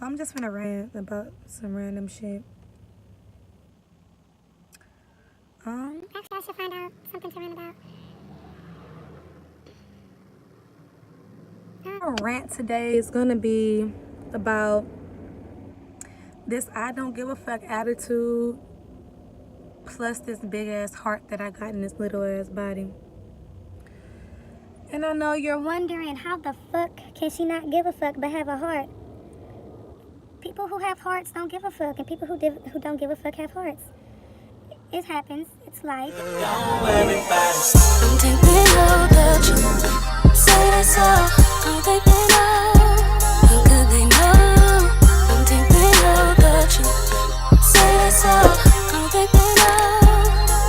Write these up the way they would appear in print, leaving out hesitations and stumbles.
So I'm just gonna rant about some random shit. Actually, I should find out something to rant about. Our rant today is gonna be about this I don't give a fuck attitude plus this big ass heart that I got in this little ass body. And I know you're Wondering how the fuck can she not give a fuck but have a heart? People who have hearts don't give a fuck, and people who don't give a fuck have hearts. It happens. It's life. Don't think they know the truth. Say that's all. Don't think they know. How could they know? Don't think they know the truth. Say that's all. Don't think they know.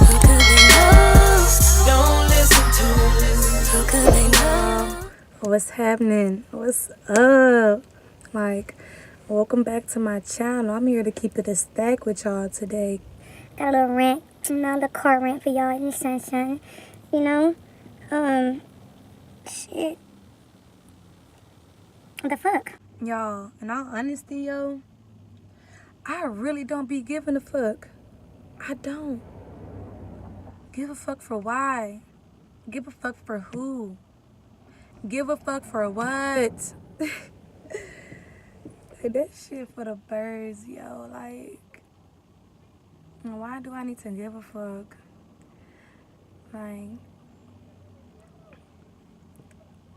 How could they know? Don't listen to them. How could they know? What's happening? What's up? Like, welcome back to my channel. I'm here to keep it a stack with y'all today. Got a little rant, another car rant for y'all in the sunshine. You know? Shit. The fuck? Y'all, in all honesty, yo, I really don't be giving a fuck. I don't. Give a fuck for why? Give a fuck for who? Give a fuck for what? Like, that shit for the birds, yo. Like, why do I need to give a fuck?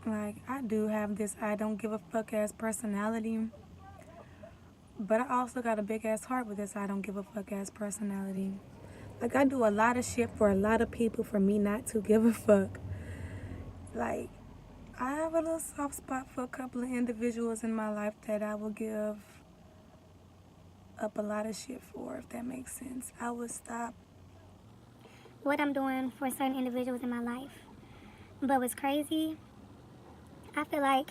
Like, I do have this I don't give a fuck ass personality. But I also got a big ass heart with this I don't give a fuck ass personality. Like, I do a lot of shit for a lot of people for me not to give a fuck. Like, I have a little soft spot for a couple of individuals in my life that I will give up a lot of shit for, if that makes sense. I would stop What I'm doing for certain individuals in my life. But what's crazy, I feel like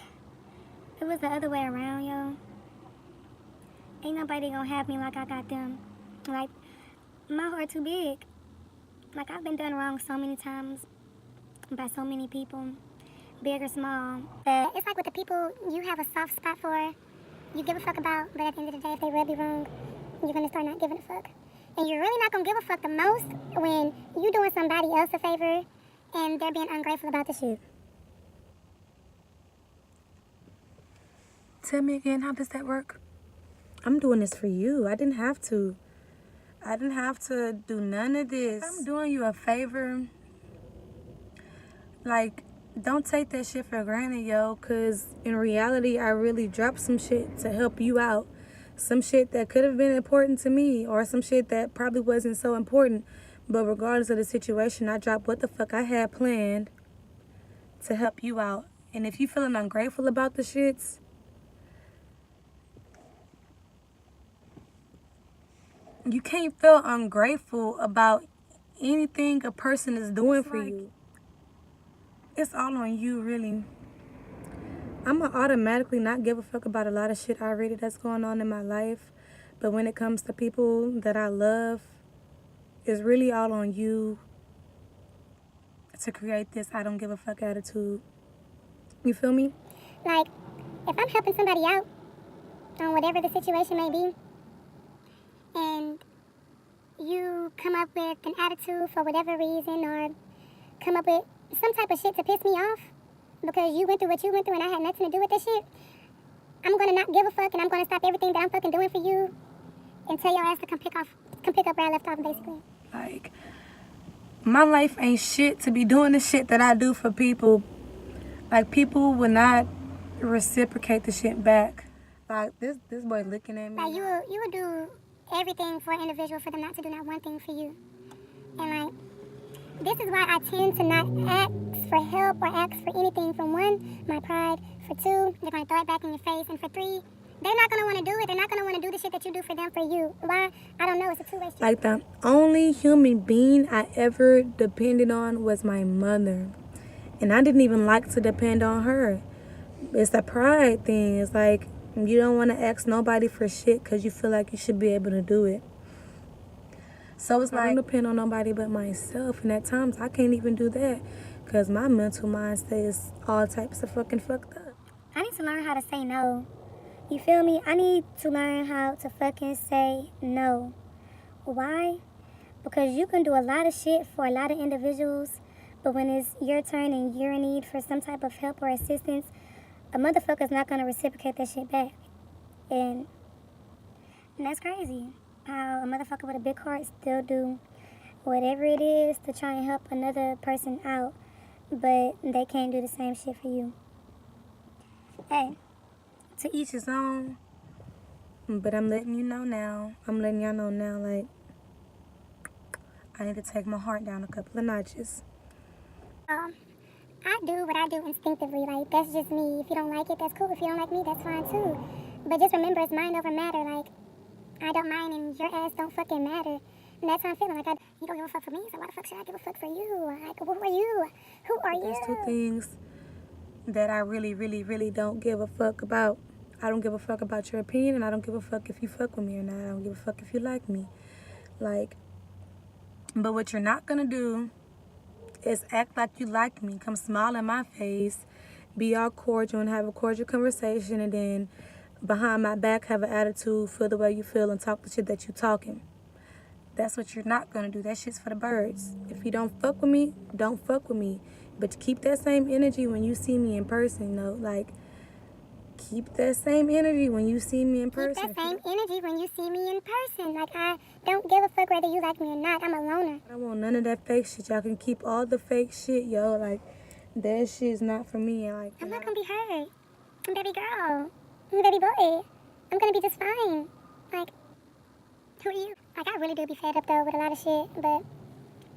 it was the other way around, yo. Ain't nobody gonna have me like I got them. Like, my heart too big. Like, I've been done wrong so many times by so many people, big or small. It's like with the people you have a soft spot for, you give a fuck about, but at the end of the day, if they rub you wrong, you're gonna start not giving a fuck. And you're really not gonna give a fuck the most when you doing somebody else a favor and they're being ungrateful about the shit. Tell me again, how does that work? I'm doing this for you. I didn't have to. I didn't have to do none of this. I'm doing you a favor. Like, don't take that shit for granted, yo. Because in reality, I really dropped some shit to help you out. Some shit that could have been important to me. Or some shit that probably wasn't so important. But regardless of the situation, I dropped what the fuck I had planned to help you out. And if you feeling ungrateful about the shits, you can't feel ungrateful about anything a person is doing for you. It's all on you, really. I'm going to automatically not give a fuck about a lot of shit already that's going on in my life. But when it comes to people that I love, it's really all on you to create this I don't give a fuck attitude. You feel me? Like, if I'm helping somebody out on whatever the situation may be, and you come up with an attitude for whatever reason, or come up with some type of shit to piss me off because you went through what you went through and I had nothing to do with this shit, I'm gonna not give a fuck and I'm gonna stop everything that I'm fucking doing for you and tell your ass to come pick up where I left off, basically. Like, my life ain't shit to be doing the shit that I do for people. Like, people will not reciprocate the shit back. Like, this boy looking at me. Like, you would do everything for an individual for them not to do not one thing for you. And like, this is why I tend to not ask for help or ask for anything. From one, my pride. For two, they're gonna throw it back in your face. And for three, they're not gonna wanna do it. They're not gonna wanna do the shit that you do for them for you. Why? I don't know. It's a two-way street. Like, the only human being I ever depended on was my mother. And I didn't even like to depend on her. It's a pride thing. It's like, you don't want to ask nobody for shit because you feel like you should be able to do it. So it's like, I don't depend on nobody but myself. And at times, I can't even do that because my mental mind stays all types of fucking fucked up. I need to learn how to say no You feel me? I need to learn how to fucking say no. Why? Because you can do a lot of shit for a lot of individuals, but when it's your turn and you're in need for some type of help or assistance, a motherfucker's not gonna reciprocate that shit back. And that's crazy. How a motherfucker with a big heart still do whatever it is to try and help another person out, but they can't do the same shit for you. Hey, To each his own. But I'm letting you know now. I'm letting y'all know now, like, I need to take my heart down a couple of notches. I do what I do instinctively. Like, that's just me. If you don't like it, that's cool. If you don't like me, that's fine too. But just remember, it's mind over matter. Like, I don't mind and your ass don't fucking matter. And that's how I'm feeling. Like, you don't give a fuck for me, so why the fuck should I give a fuck for you? Like, who are you? Who are you? There's two things that I really, really, really don't give a fuck about. I don't give a fuck about your opinion, and I don't give a fuck if you fuck with me or not. I don't give a fuck if you like me. Like, but what you're not gonna do is act like you like me. Come smile in my face, be all cordial and have a cordial conversation, and then behind my back have an attitude, feel the way you feel, and talk the shit that you talking. That's what you're not gonna do. That shit's for the birds. If you don't fuck with me, don't fuck with me. But keep that same energy when you see me in person, you know? Like, keep that same energy when you see me in person. Keep that same energy when you see me in person. Like, I don't give a fuck whether you like me or not. I'm a loner. I don't want none of that fake shit. Y'all can keep all the fake shit, yo. Like, that shit's not for me. Like, I'm not gonna be hurt. I'm baby girl. I'm baby boy. I'm gonna be just fine. Like, who are you? Like, I really do be fed up, though, with a lot of shit. But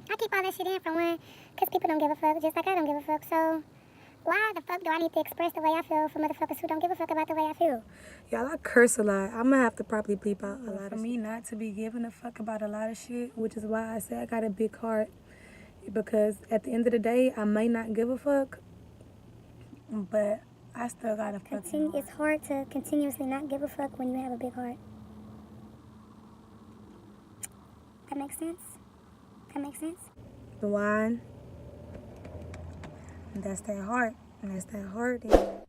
I keep all that shit in for one, because people don't give a fuck, just like I don't give a fuck. So why the fuck do I need to express the way I feel for motherfuckers who don't give a fuck about the way I feel? y'all, I curse a lot. I'm gonna have to probably bleep out a lot of me not to be giving a fuck about a lot of shit, which is why I say I got a big heart. Because at the end of the day, I may not give a fuck, but I still got a fucking heart. It's hard to continuously not give a fuck when you have a big heart. That makes sense? That makes sense? The wine, that's that heart. And that's that heart in it.